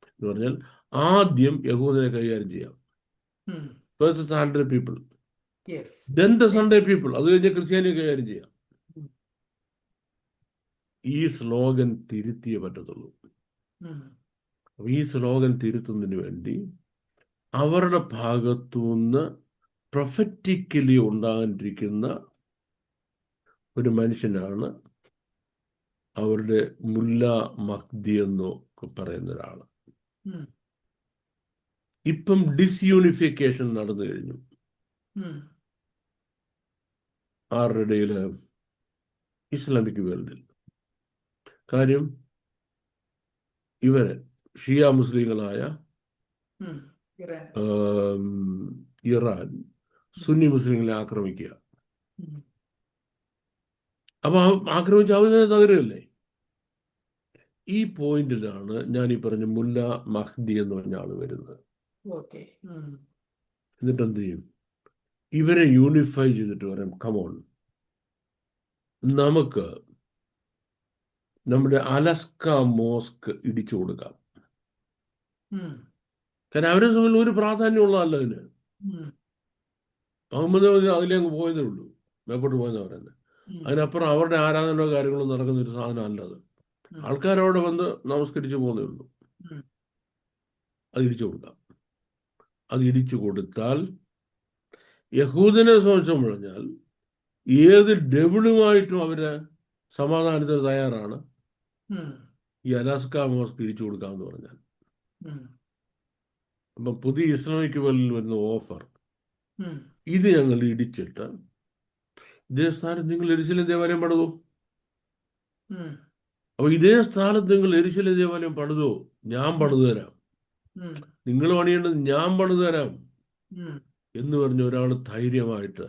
എന്ന് പറഞ്ഞാൽ ആദ്യം യഹൂദനെ കൈകാര്യം ചെയ്യാം. ഉം. First Saturday people Yes. Then the Sunday people, അത് കഴിഞ്ഞ് ക്രിസ്ത്യാനിയെ കൈകാര്യം ചെയ്യാം. ഉം. ഈ സ്ലോഗൻ തിരുത്തിയേ പറ്റത്തുള്ളൂ. ഉം. അപ്പൊ ഈ സ്ലോഗൻ തിരുത്തുന്നതിന് വേണ്ടി അവരുടെ ഭാഗത്തുനിന്ന് പ്രൊഫറ്റിക്കലി ഉണ്ടാകാനിരിക്കുന്ന ഒരു മനുഷ്യനാണ് അവരുടെ മുല്ല മഹ്ദി എന്നൊക്കെ പറയുന്ന ഒരാൾ. ഉം. ഇപ്പം ഡിസ്യൂണിഫിക്കേഷൻ നടന്നു കഴിഞ്ഞു ഉം. ആരുടെ ഇടയിൽ? ഇസ്ലാമിക് വേൾഡിൽ. കാര്യം ഇവര് ഷിയ മുസ്ലിങ്ങളായ ഉം. ഇറാൻ. ഇറാൻ സുന്നി മുസ്ലിങ്ങളെ ആക്രമിക്കുക. ഉം. അപ്പൊ ആക്രമിച്ച് അവരെ തകരുകയല്ലേ? ഈ പോയിന്റിലാണ് ഞാൻ ഈ പറഞ്ഞ മുല്ല മഹ്ദി എന്ന് പറഞ്ഞ ആള് വരുന്നത്. ഓക്കെ. ഉം. എന്നിട്ട് എന്ത് ചെയ്യും? ഇവരെ യൂണിഫൈ ചെയ്തിട്ട് പറയാം, കമോൺ, നമുക്ക് നമ്മുടെ അലസ്ക മോസ്ക് ഇടിച്ചു കൊടുക്കാം. ഉം. കാരണം അവരെ സംബന്ധിച്ച് ഒരു പ്രാധാന്യമുള്ളതല്ല അതിന്. ഉം. മുഹമ്മദ് അതിലങ്ങ് പോയതേ ഉള്ളൂ, മേപ്പോട്ട് പോയെന്ന് പറയുന്നത്. ഉം. അതിനപ്പുറം അവരുടെ ആരാധനയോ കാര്യങ്ങളോ നടക്കുന്ന ഒരു സാധനം അല്ലത്. ഉം. ആൾക്കാരവിടെ വന്ന് നമസ്കരിച്ച് പോകുന്നേ ഉള്ളൂ. ഉം. അത് ഇടിച്ചു കൊടുക്കാം. അത് ഇടിച്ചു കൊടുത്താൽ യഹൂദനെ സംബന്ധിച്ച് പറഞ്ഞാൽ ഏത് ഡെവിളുമായിട്ടും അവര് സമാധാനത്തിന് തയ്യാറാണ് ഉം. ഈ അലാസ്ക മോസ്ക് ഇടിച്ചു കൊടുക്കാമെന്ന് പറഞ്ഞാൽ. ഉം. അപ്പം പുതിയ ഇസ്ലാമിക് വേൾഡിൽ വരുന്ന ഓഫർ, ഉം. ഇത് ഞങ്ങൾ ഇടിച്ചിട്ട് ഇതേ സ്ഥാനത്ത് നിങ്ങൾ യെരൂശലേം ദേവാലയം പണിതോ. ഉം. അപ്പൊ ഇതേ സ്ഥാനത്ത് നിങ്ങൾ യെരൂശലേം ദേവാലയം പണിതോ, ഞാൻ പണിതു തരാം. ഉം. നിങ്ങൾ പണിയേണ്ടത് ഞാൻ പണിതു തരാം ഉം. എന്ന് പറഞ്ഞ ഒരാൾ ധൈര്യമായിട്ട്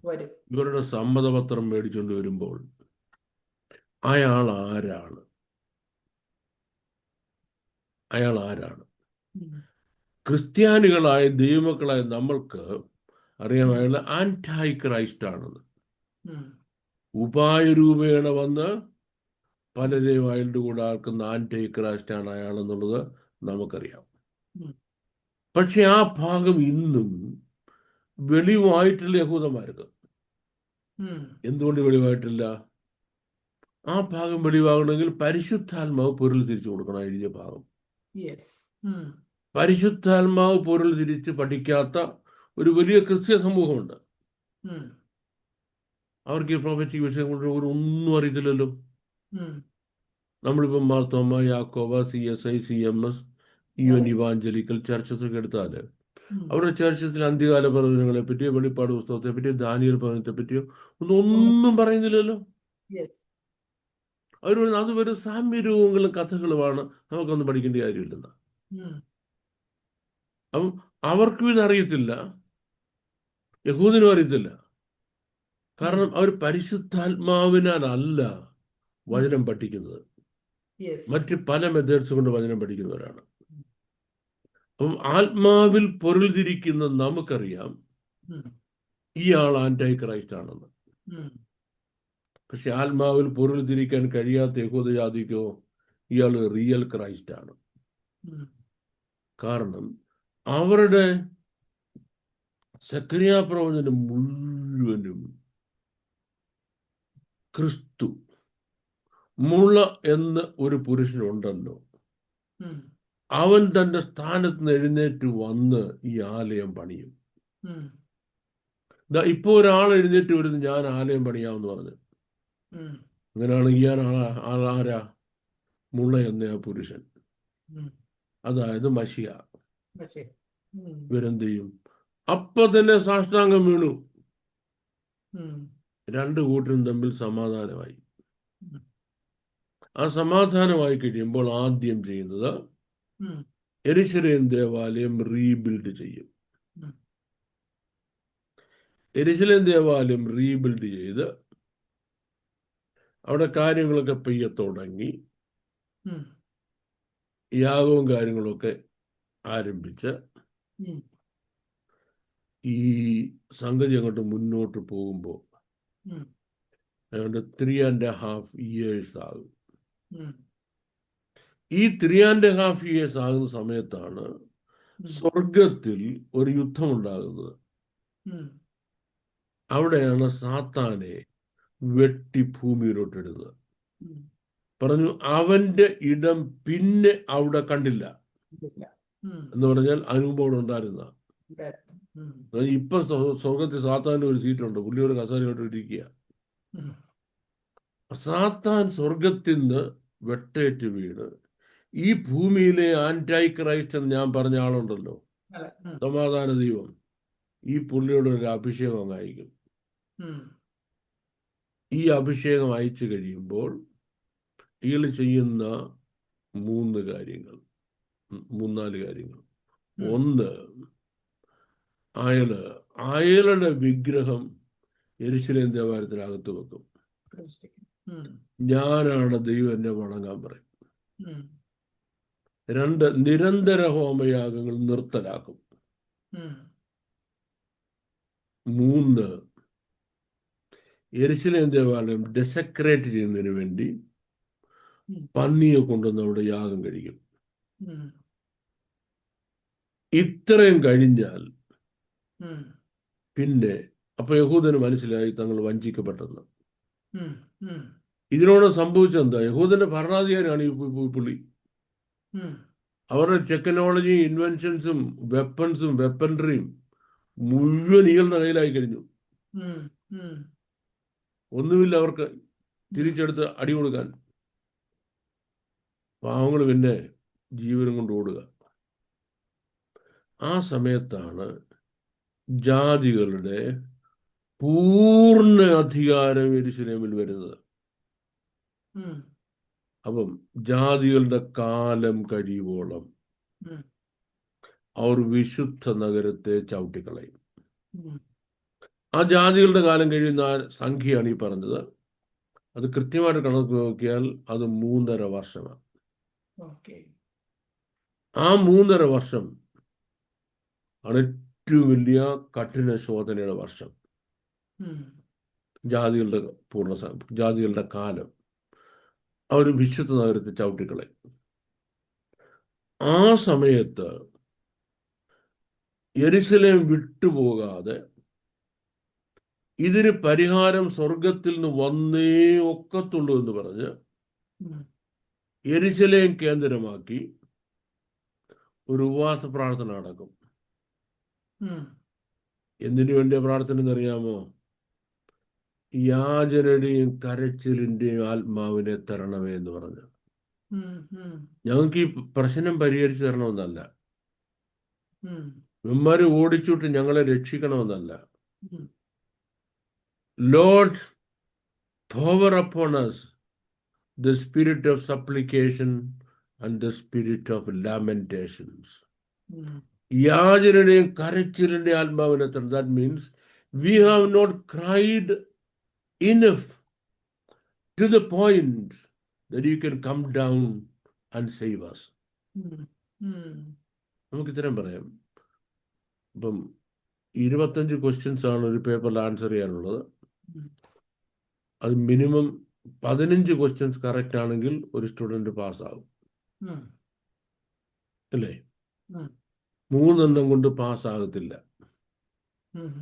വരും. ഇവരുടെ സമ്മതപത്രം മേടിച്ചുകൊണ്ട് വരുമ്പോൾ അയാൾ ആരാണ്? അയാൾ ആരാണ്? ഉം. ക്രിസ്ത്യാനികളായ ദൈവമക്കളായ നമ്മൾക്ക് അറിയാം അയാൾ ആന്റൈ ക്രൈസ്റ്റ് ആണെന്ന്. ഉം. ഉപായരൂപേണ വന്ന് പലരെയും അയാളുടെ കൂടെ ആക്കുന്ന ആന്റൈ ക്രൈസ്റ്റ് ആണ് അയാളെന്നുള്ളത് നമുക്കറിയാം. ഉം. പക്ഷെ ആ ഭാഗം ഇന്നും വെളിവായിട്ടില്ല യഹൂദന്മാർക്ക്. ഉം. എന്തുകൊണ്ട് വെളിവായിട്ടില്ല? ആ ഭാഗം വെളിവാകണമെങ്കിൽ പരിശുദ്ധാത്മാവ് പൊരുൾ തിരിച്ചു കൊടുക്കണം. എഴുതിയ ഭാഗം Yes. ഉം. പരിശുദ്ധാത്മാവ് പൊരുൾ തിരിച്ച് പഠിക്കാത്ത ഒരു വലിയ ക്രിസ്ത്യ സമൂഹമുണ്ട്. ഉം. അവർക്ക് ഈ പ്രോഫറ്റിക് വിഷയം കൊണ്ട് ഒന്നും അറിയത്തില്ലല്ലോ. ഉം. നമ്മളിപ്പം Marthoma, Yakoba, CSI, CMS, UN evangelical churches ഒക്കെ എടുത്താൽ ഉം. അവരുടെ ചർച്ചസിൽ അന്ത്യകാല പ്രവചനങ്ങളെ പറ്റിയോ വെളിപ്പാട് പുസ്തകത്തെ പറ്റിയോ ദാനിയേൽ പ്രവചനത്തെ പറ്റിയോ ഒന്നും പറയുന്നില്ലല്ലോ. Yes. അവർ അത് വെറും സാമ്യരൂപങ്ങളും കഥകളുമാണ്, നമുക്കൊന്നും പഠിക്കേണ്ട കാര്യമില്ലെന്ന്. ഉം. അപ്പം അവർക്കും ഇതറിയത്തില്ല, യഹൂദനും അറിയത്തില്ല. കാരണം അവർ പരിശുദ്ധാത്മാവിനാലല്ല വചനം പഠിക്കുന്നത്, Yes. മറ്റ് പല മെത്തേഡ്സ് കൊണ്ട് വചനം പഠിക്കുന്നവരാണ്. അപ്പം ആത്മാവിൽ പൊരുൾ തിരിക്കുന്ന നമുക്കറിയാം ഉം. ഇയാൾ ആന്റൈ ക്രൈസ്റ്റ് ആണെന്ന്. ഉം. പക്ഷെ ആത്മാവിൽ പൊരുൾ തിരിക്കാൻ കഴിയാത്ത യഹൂദജാതിക്കോ ഇയാൾ റിയൽ ക്രൈസ്റ്റ് ആണ്. ഉം. കാരണം അവരുടെ സക്കറിയ പ്രവചനം മുഴുവനും ക്രിസ്തു മുള എന്ന് ഒരു പുരുഷനുണ്ടല്ലോ, ഉം. അവൻ തന്റെ സ്ഥാനത്ത് നിന്ന് എഴുന്നേറ്റ് വന്ന് ഈ ആലയം പണിയും. ഉം. ഇപ്പൊ ഒരാൾ എഴുന്നേറ്റ് വരുന്നു, ഞാൻ ആലയം പണിയാമെന്ന് പറഞ്ഞു. ഉം. അങ്ങനെയാണെങ്കിൽ ഞാൻ ആരാ? മുള എന്ന ആ പുരുഷൻ, ഉം. അതായത് മശിയ. പക്ഷേ ഉം. ഇവരെന്ത് ചെയ്യും? അപ്പൊ തന്നെ സാഷ്ടാംഗം വീണു. ഉം. രണ്ടു കൂട്ടരും തമ്മിൽ സമാധാനമായി. ഉം. ആ സമാധാനമായി കഴിയുമ്പോൾ ആദ്യം ചെയ്യുന്നത് ഉം. യെരൂശലേം ദേവാലയം റീബിൽഡ് ചെയ്യും. ഉം. യെരൂശലേം ദേവാലയം റീബിൽഡ് ചെയ്ത് അവിടെ കാര്യങ്ങളൊക്കെ പെയ്യ തുടങ്ങി, ഉം. യാഗവും കാര്യങ്ങളൊക്കെ ആരംഭിച്ച് ഉം. ഈ സംഗതി അങ്ങോട്ട് മുന്നോട്ട് പോകുമ്പോൾ ഉം. ഏതാണ്ട് 3.5 years ആകും. ഉം. ഈ 3.5 years ആകുന്ന സമയത്താണ് ഉം. സ്വർഗത്തിൽ ഒരു യുദ്ധമുണ്ടാകുന്നത്. ഉം. അവിടെയാണ് സാത്താനെ വെട്ടി ഭൂമിയിലോട്ടിടുന്നത്. ഉം. പറഞ്ഞു അവന്റെ ഇടം പിന്നെ അവിടെ കണ്ടില്ല ഇല്ല. ഉം. എന്ന് പറഞ്ഞാൽ അതിനുമുമ്പ് അവിടെ ഉണ്ടായിരുന്ന. ഉം. ഇപ്പൊ സ്വർഗത്തിൽ സാത്താൻ്റെ ഒരു സീറ്റുണ്ട്, പുള്ളി ഒരു കസേരയോട്ട് ഇരിക്കുക. ഉം. സാത്താൻ സ്വർഗത്തിൽ നിന്ന് വെട്ടേറ്റ് വീണ് ഈ ഭൂമിയിലെ ആന്റൈ ക്രൈസ്റ്റ് എന്ന് ഞാൻ പറഞ്ഞ ആളുണ്ടല്ലോ, അതെ. ഉം. സമാധാന ദൈവം, ഈ പുള്ളിയുടെ ഒരു അഭിഷേകം അയക്കും. ഉം. ഈ അഭിഷേകം അയച്ചു കഴിയുമ്പോൾ ഇയാൾ ചെയ്യുന്ന 3 കാര്യങ്ങൾ, 3-4 കാര്യങ്ങൾ. ഉം. ഒന്ന്, അയാളുടെ വിഗ്രഹം യെരൂശലേം ദേവാലയത്തിനകത്ത് വെക്കും. പ്രതിഷ്ഠിക്കും. ഉം. ഞാനാണ് ദൈവം, എന്നെ വണങ്ങാൻ പറയും. ഉം. 2, നിരന്തര ഹോമയാഗങ്ങൾ നിർത്തലാക്കും. ഉം. 3, യെരൂശലേം ദേവാലയം ഡെസക്രേറ്റ് ചെയ്യുന്നതിന് വേണ്ടി ഉം. പന്നിയെ കൊണ്ടുവന്ന് അവിടെ യാഗം കഴിക്കും. ഉം. ഇത്രയും കഴിഞ്ഞാൽ ഉം. പിന്നെ അപ്പൊ യഹൂദന് മനസ്സിലായി തങ്ങൾ വഞ്ചിക്കപ്പെട്ടെന്ന്. ഉം. ഉം. ഇതിനോട് സംഭവിച്ചെന്താ? യഹൂദന്റെ ഭരണാധികാരിയാണ് ഈ പുള്ളി. ഉം. അവരുടെ ടെക്നോളജി, ഇൻവെൻഷൻസും വെപ്പൺസും വെപ്പൻട്രിയും മുഴുവൻ ഇയാളുടെ കയ്യിലായി കഴിഞ്ഞു. ഉം. ഉം. ഒന്നുമില്ല അവർക്ക് തിരിച്ചെടുത്ത് അടി കൊടുക്കാൻ. പാവങ്ങൾ പിന്നെ ജീവനും കൊണ്ട് ഓടുക. ആ സമയത്താണ് ജാതികളുടെ പൂർണ്ണ അധികാരം യെരൂശലേമിൽ വരുന്നത്. ഉം. അപ്പം ജാതികളുടെ കാലം കഴിയുവോളം ഉം. അവർ വിശുദ്ധ നഗരത്തെ ചവിട്ടിക്കളയും. ഉം. ആ ജാതികളുടെ കാലം കഴിയുന്ന ആ സംഖ്യയാണ് ഈ പറഞ്ഞത്. അത് കൃത്യമായിട്ട് കണക്ക് നോക്കിയാൽ അത് 3.5 വർഷമാണ്. ഓക്കെ. ആ 3.5 വർഷം ആണ് ഏറ്റവും വലിയ കഠിന ശോധനയുടെ വർഷം. ഉം. ജാതികളുടെ കാലം അവർ വിശുദ്ധ നഗരത്തെ ചവിട്ടിക്കളയും. ആ സമയത്ത് യെരൂശലേം വിട്ടുപോകാതെ ഇതിന് പരിഹാരം സ്വർഗത്തിൽ നിന്ന് വന്നേ ഒക്കത്തുള്ളൂ എന്ന് പറഞ്ഞ് ഉം. യെരൂശലേം കേന്ദ്രമാക്കി ഒരു ഉപവാസ പ്രാർത്ഥന നടക്കും. ഉം. എന്തിനു വേണ്ടിയ പ്രാർത്ഥന എന്നറിയാമോ? യാചനയുടെയും കരച്ചിലിന്റെയും ആത്മാവിനെ തരണമേ എന്ന് പറഞ്ഞു. ഉം. ഉം. ഞങ്ങൾക്ക് ഈ പ്രശ്നം പരിഹരിച്ചു തരണമെന്നല്ല, ഉം. ഇവന്മാരെ ഓടിച്ചുവിട്ട് ഞങ്ങളെ രക്ഷിക്കണമെന്നല്ല. ഉം. Lord, pour upon us the spirit of supplication and the spirit of lamentations. ഉം. യാചനയുടെയും കരച്ചിലിന്റെയും ആത്മാവിനെ തരണം. That means we have not cried enough to the point that you can come down and save us. ഉം. ഉം. നമുക്ക് ഇത്രയും പറയാം. ഇപ്പം 25 questions ആണ് ഒരു പേപ്പറിൽ ആൻസർ ചെയ്യാനുള്ളത്. ഉം. അത് മിനിമം 15 ക്വസ്റ്റ്യൻസ് കറക്റ്റ് ആണെങ്കിൽ ഒരു സ്റ്റുഡൻറ് പാസ്സാകും, ഉം. അല്ലേ? ഉം. 3 കൊണ്ട് പാസ്സാകത്തില്ല. ഉം.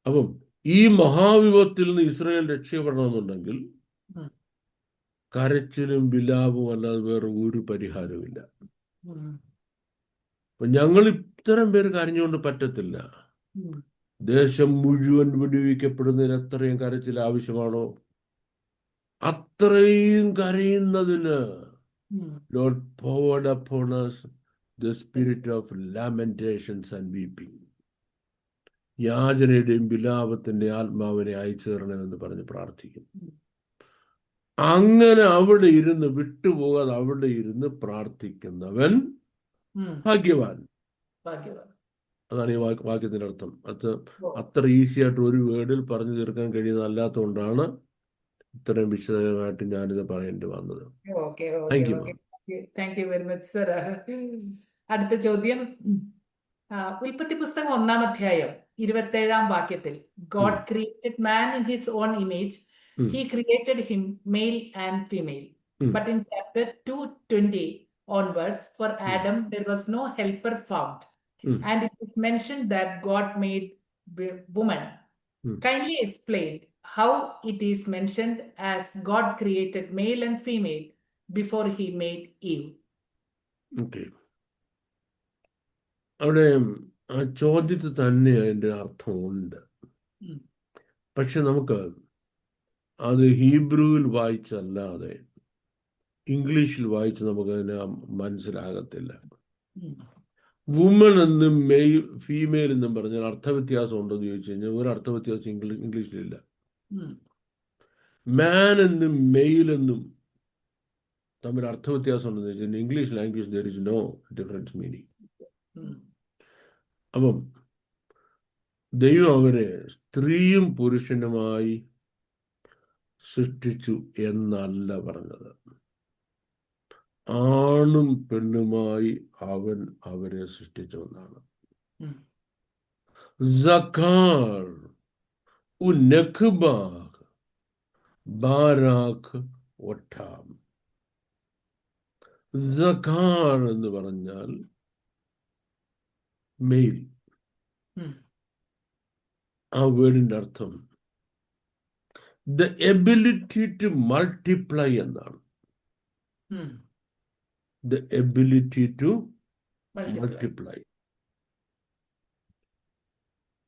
അപ്പം ഈ മഹാവിപത്തിൽ നിന്ന് ഇസ്രായേൽ രക്ഷപ്പെടണമെന്നുണ്ടെങ്കിൽ ഉം. കരച്ചിലും വിലാപവും അല്ലാതെ വേറെ ഒരു പരിഹാരവുമില്ല. ഉം. അപ്പൊ ഞങ്ങൾ ഇത്തരം പേര് കരഞ്ഞുകൊണ്ട് പറ്റത്തില്ല. ഉം. ദേശം മുഴുവൻ വിടുവിക്കപ്പെടുന്നതിന് എത്രയും കരച്ചിൽ ആവശ്യമാണോ അത്രയും കരയുന്നതിന് ഉം. Lord poured upon us the spirit of lamentations and weeping. യാചനയുടെയും വിലാപത്തിന്റെ ആത്മാവിനെ അയച്ചു തരണമെന്ന് പറഞ്ഞ് പ്രാർത്ഥിക്കും. അങ്ങനെ അവിടെ ഇരുന്ന് വിട്ടുപോകാതെ അവിടെ ഇരുന്ന് പ്രാർത്ഥിക്കുന്നവൻ ഉം. ഭാഗ്യവാൻ. ഭാഗ്യവാൻ. അതാണ് ഈ വാക്യത്തിന്റെ അർത്ഥം. അത് അത്ര ഈസി ആയിട്ട് ഒരു വേർഡിൽ പറഞ്ഞു തീർക്കാൻ കഴിയുന്നതല്ലാത്തതുകൊണ്ടാണ് ഇത്രയും വിശദമായിട്ട് ഞാനിത് പറയേണ്ടി വന്നത്. Okay. Thank okay. You. Thank you very much sir. അടുത്ത ചോദ്യം. ഉൽപ്പത്തി പുസ്തകം 1-ാം അധ്യായം 27-ാം വാക്യത്തിൽ um, God created man in his own image um, he created him male and female um, but in chapter 2:20 onwards for um, Adam there was no helper found um, and it is mentioned that God made woman. ഉം. Kindly explain how it is mentioned as God created male and female before he made Eve. Okay. അവിടെ ആ ചോദ്യത്തിൽ തന്നെ അതിൻ്റെ അർത്ഥമുണ്ട്. ഉം, പക്ഷെ നമുക്ക് അത് ഹീബ്രുവിൽ വായിച്ചല്ലാതെ ഇംഗ്ലീഷിൽ വായിച്ച് നമുക്കതിന് മനസ്സിലാകത്തില്ല. ഉം, വുമൺ എന്നും ഫീമെയിൽ എന്നും പറഞ്ഞാൽ അർത്ഥവ്യത്യാസം ഉണ്ടെന്ന് ചോദിച്ചു കഴിഞ്ഞാൽ ഒരു അർത്ഥവ്യത്യാസം ഇംഗ്ലീഷിലില്ല. ഉം, മാൻ എന്നും മെയിൽ എന്നും തമ്മിൽ അർത്ഥവ്യത്യാസം ഉണ്ടെന്ന് ചോദിച്ചു കഴിഞ്ഞാൽ English language there is no difference meaning. ഉം, അപ്പം ദൈവം അവരെ സ്ത്രീയും പുരുഷനുമായി സൃഷ്ടിച്ചു എന്നല്ല പറഞ്ഞത്. ആണും പെണ്ണുമായി അവൻ അവരെ സൃഷ്ടിച്ചു എന്നാണ്. ഉം, സഖാർ ഉനഖ്ബാഖ് ബാരാഖ് ഒട്ടാം. സഖാർ എന്ന് പറഞ്ഞാൽ മെയിൽ. ഉം, ആ വേർഡിന്റെ അർത്ഥം ദ എബിലിറ്റി ടു മൾട്ടിപ്ലൈ എന്നാണ്. Um. The ability to Multiply. Multiply.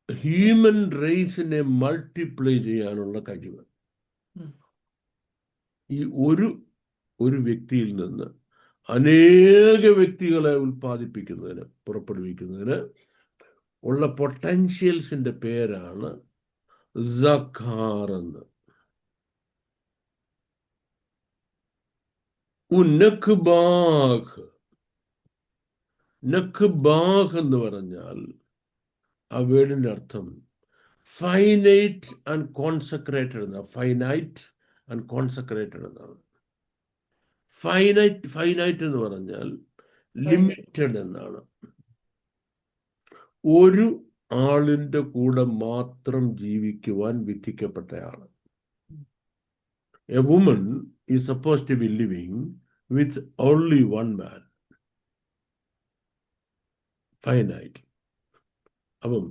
Human റേസിനെ മൾട്ടിപ്ലൈ ചെയ്യാനുള്ള കഴിവ് ഉം, ഈ ഒരു വ്യക്തിയിൽ നിന്ന് അനേക വ്യക്തികളെ ഉൽപ്പാദിപ്പിക്കുന്നതിന് പുറപ്പെടുവിക്കുന്നതിന് ഉള്ള പൊട്ടൻഷ്യൽസിന്റെ പേരാണ് സഖാർ എന്ന്. നഖ്ബാഖ് എന്ന് പറഞ്ഞാൽ ആ വേർഡിന്റെ അർത്ഥം ഫൈനൈറ്റ് ആൻഡ് കോൺസെക്രേറ്റഡ് എന്നാണ്. ഫൈനൈറ്റ് ആൻഡ് കോൺസെക്രേറ്റഡ് എന്നാണ്. ഫൈനൈറ്റ് എന്ന് പറഞ്ഞാൽ ലിമിറ്റഡ് എന്നാണ്. ഒരു ആളിന്റെ കൂടെ മാത്രം ജീവിക്കുവാൻ വിധിക്കപ്പെട്ടയാണ്. A woman is suppose to be living with only one man. Finite. അപ്പം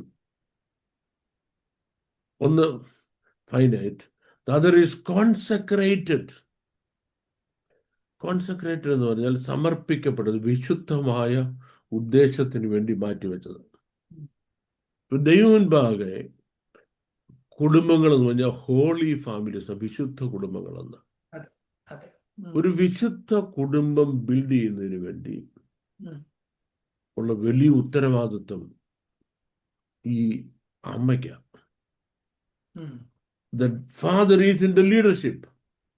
ഒന്ന് finite, the other is consecrated. Consecrated എന്ന് പറഞ്ഞാൽ സമർപ്പിക്കപ്പെട്ടത്, വിശുദ്ധമായ ഉദ്ദേശത്തിന് വേണ്ടി മാറ്റിവെച്ചത്. ദൈവമുൻപാകെ കുടുംബങ്ങൾ എന്ന് പറഞ്ഞാൽ ഹോളി ഫാമിലീസ്, വിശുദ്ധ കുടുംബങ്ങളെന്ന്. അതെ. ഒരു വിശുദ്ധ കുടുംബം ബിൽഡ് ചെയ്യുന്നതിന് വേണ്ടി ഉം, ഉള്ള വലിയ ഉത്തരവാദിത്വം ഈ അമ്മയ്ക്കാണ്. ഉം, The father is in the leadership,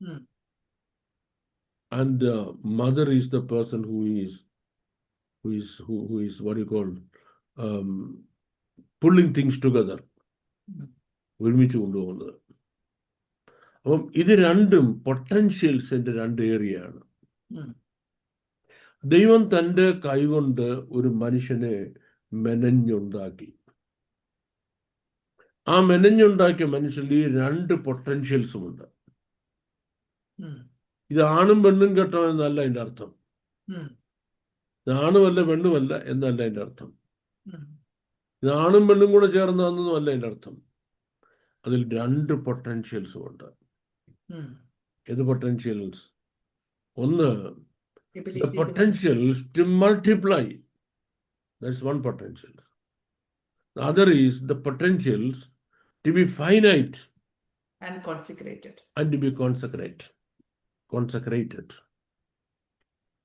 ഉം, and the mother is the person who is what do you call pulling things together, ഉം, ഒരുമിച്ച് കൊണ്ടുപോകുന്നത്. അപ്പം ഇത് രണ്ടും പൊട്ടൻഷ്യൽസിന്റെ രണ്ട് ഏരിയയാണ്. ഉം, ദൈവം തൻ്റെ കൈകൊണ്ട് ഒരു മനുഷ്യനെ മെനഞ്ഞുണ്ടാക്കി. ആ മെനഞ്ഞുണ്ടാക്കിയ മനുഷ്യനിൽ ഈ രണ്ട് പൊട്ടൻഷ്യൽസും ഉണ്ട്. ഉം, ഇത് ആണും പെണ്ണും കെട്ടോ എന്നല്ല അതിൻ്റെ അർത്ഥം. ഉം, ഇത് ആണുമല്ല പെണ്ണുമല്ല എന്നല്ല അതിൻ്റെ അർത്ഥം. ഉം, ഇത് ആണും പെണ്ണും കൂടെ ചേർന്നതെന്നും അല്ല അതിൻ്റെ അർത്ഥം. അതിൽ രണ്ട് പൊട്ടൻഷ്യൽസും ഉണ്ട്. ഉം. ഏത് പൊട്ടൻഷ്യൽസ്? ഒന്ന്, the Ability to potentials to multiply. That's one potential. The other is the potentials to be finite and consecrated. and to be consecrated.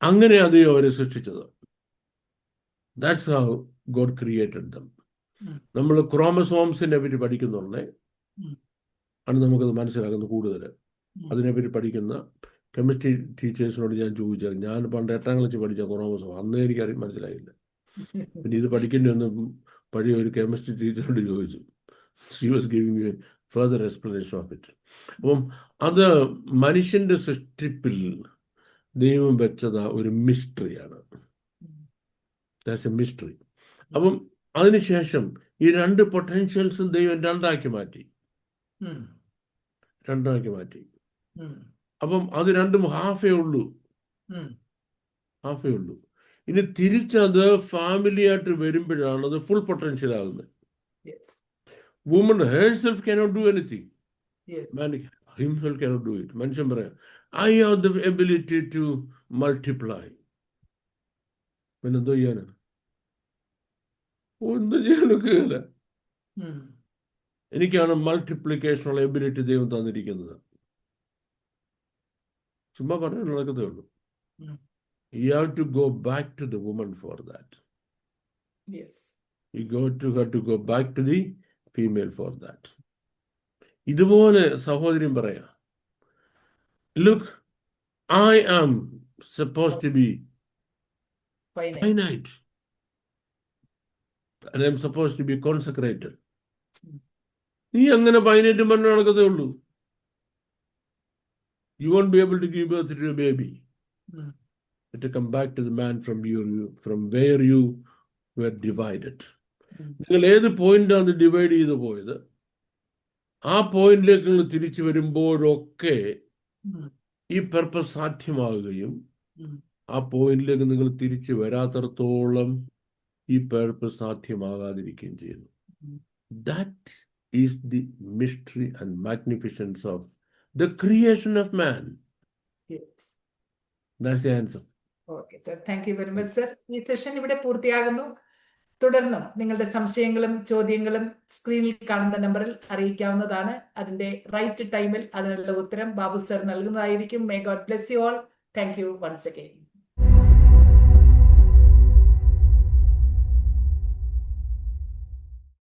അങ്ങനെ അത് അവരെ സൃഷ്ടിച്ചത്. That's how God created them. നമ്മൾ ക്രോമസോംസിനെ പറ്റി പഠിക്കുന്നുണ്ടേ ആണ് നമുക്കത് മനസ്സിലാക്കുന്നത് കൂടുതൽ. അതിനെപ്പറ്റി പഠിക്കുന്ന കെമിസ്ട്രി ടീച്ചേഴ്സിനോട് ഞാൻ ചോദിച്ചാൽ, ഞാൻ പണ്ട് 8ാം ക്ലാസ്സിൽ പഠിച്ച ക്രോമസോം അന്നേ എനിക്ക് മനസ്സിലായില്ല. പിന്നെ ഇത് പഠിക്കേണ്ടി വന്ന് പഴയ ഒരു കെമിസ്ട്രി ടീച്ചറോട് ചോദിച്ചു. She was giving A further explanation of it. അപ്പം അത് മനുഷ്യന്റെ സൃഷ്ടിപ്പിൽ ദൈവം വെച്ചത് ഒരു മിസ്റ്ററിയാണ്. That's A mystery. അപ്പം അതിനുശേഷം ഈ രണ്ട് പൊട്ടൻഷ്യൽസും ദൈവം രണ്ടാക്കി മാറ്റി. അപ്പം അത് രണ്ടും ഹാഫേ ഉള്ളൂ. ഇനി തിരിച്ചത് ഫാമിലിയായിട്ട് വരുമ്പോഴാണ് അത് ഫുൾ പൊട്ടൻഷ്യൽ ആകുന്നത്. Woman herself cannot do anything. Man himself cannot do it. മനുഷ്യൻ പറയാം, I have the ability to multiply. പിന്നെന്തോ ചെയ്യാനാണ്? ഒന്നും ചെയ്യാനൊക്കെയില്ല. എനിക്കാണ് മൾട്ടിപ്ലിക്കേഷനുള്ള എബിലിറ്റി ദൈവം തന്നിരിക്കുന്നത്. ചുമ്മാ പറയാൻ നടക്കത്തേ ഉള്ളൂ. You have to go back to the woman for that. You have to go back to the female for that. ഇതുപോലെ സഹോദരൻ പറയാം, look, I am supposed to be finite. And I'm supposed to be consecrated. നീ അങ്ങനെ finite പറഞ്ഞു നടക്കത്തേ ഉള്ളൂ. You won't be able to give birth to a baby. To come back to the man from where you were divided. നിങ്ങൾ ഏത് പോയിന്റാണ് divide ചെയ്ത് പോയത്, ആ പോയിന്റിലേക്ക് നിങ്ങൾ തിരിച്ചു വരുമ്പോഴൊക്കെ ഈ പർപ്പസ് സാധ്യമാകുകയും ആ പോയിന്റിലേക്ക് നിങ്ങൾ തിരിച്ചു വരാത്തടത്തോളം ഈ പർപ്പസ് സാധ്യമാകാതിരിക്കുകയും ചെയ്യുന്നു. That is the mystery and magnificence of the creation of man. That's the answer. Okay sir, thank you very much sir. ഈ സെഷൻ ഇവിടെ പൂർത്തിയാകുന്നു. തുടർന്നും നിങ്ങളുടെ സംശയങ്ങളും ചോദ്യങ്ങളും സ്ക്രീനിൽ കാണുന്ന നമ്പറിൽ അറിയിക്കാവുന്നതാണ്. അതിന്റെ റൈറ്റ് ടൈമിൽ അതിനുള്ള ഉത്തരം ബാബു സർ നൽകുന്നതായിരിക്കും. May God bless you all. Thank you once again.